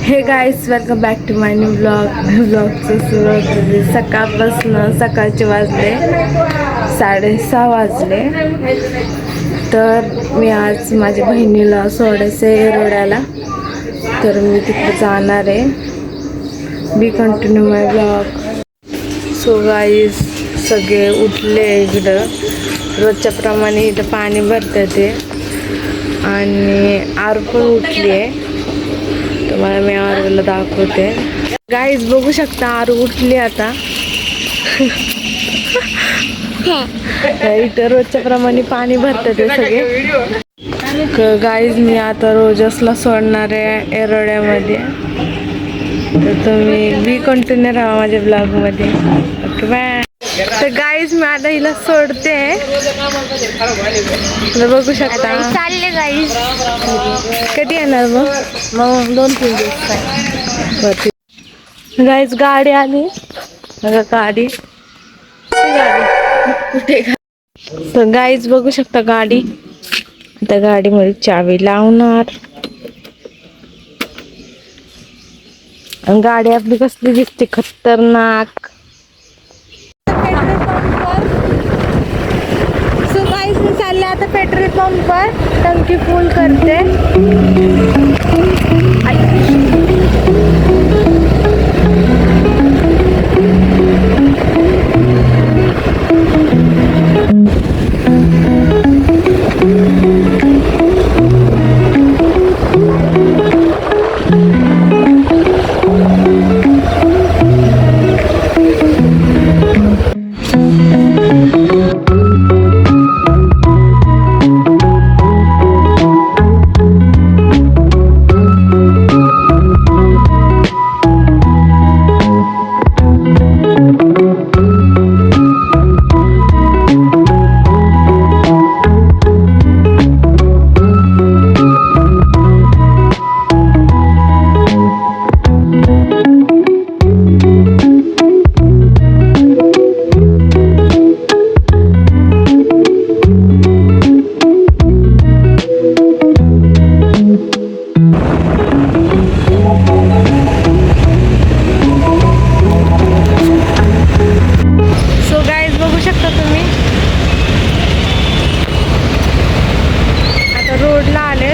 हे guys welcome back to my new ब्लॉगचं सुरुवात झाली सकाळपासून. सकाळचे वाजले 6:30 वाजले. तर मी आज माझ्या बहिणीला सोडायचं आहे एरोड्याला, तर मी तिकडे जाणार आहे. बी कंटिन्यू माय ब्लॉग. सो गाईज सगळे उठले इकडं, रोजच्या प्रमाणे इथं पाणी भरतं ते, आणि आरू पण उठली आहे. तुम्हाला मी आरूला दाखवते. गाईज बघू शकता आरू उठली आता. इथं रोजच्या प्रमाणे पाणी भरतं ते सगळे. गाईज मी आता रोजसला सोडणार आहे एरोड्यामध्ये, तर तुम्ही बी कंटिन्यू राहा माझ्या ब्लॉगमध्ये. Okay bye. तर गाईज मी आता हिला सोडते, बघू शकता. चालले गाईज. कधी येणार मग 2-3 दिवस. गाईज गाडी आली बघा, गाडी कुठे. तर गाईज बघू शकता गाडी. आता गाडीमध्ये चावी लावणार. गाडी आपली कसली दिसते, खतरनाक. सो गाईज मी चालले आता पेट्रोल पंपवर, टंकी फुल करते.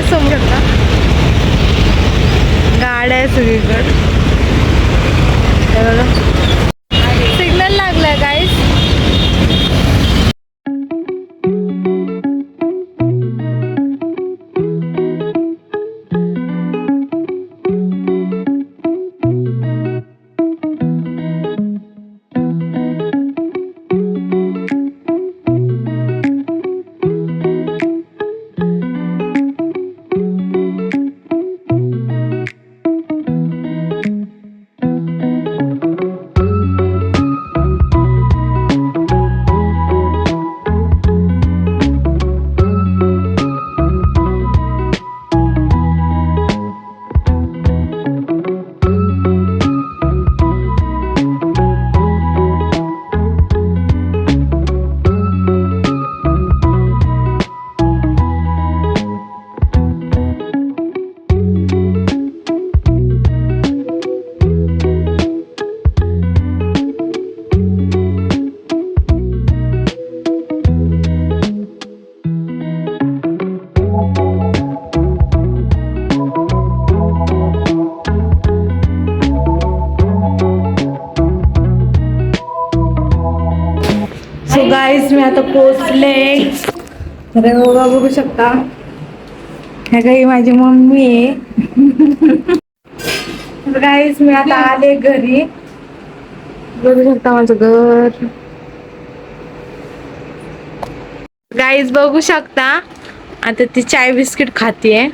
समजू शकता गाड्या आहे सगळीकडे. सिग्नल लागलाय गाईज. गाईज मी आता पोचले. तर बघू शकता, ह्या काही माझी मम्मी आहे. गाईज मी आता आले घरी. बघू शकता माझं घर. गाईज बघू शकता आता ती चाय बिस्किट खातीये.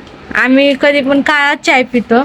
आम्ही कधी पण काळाच चाय पितो.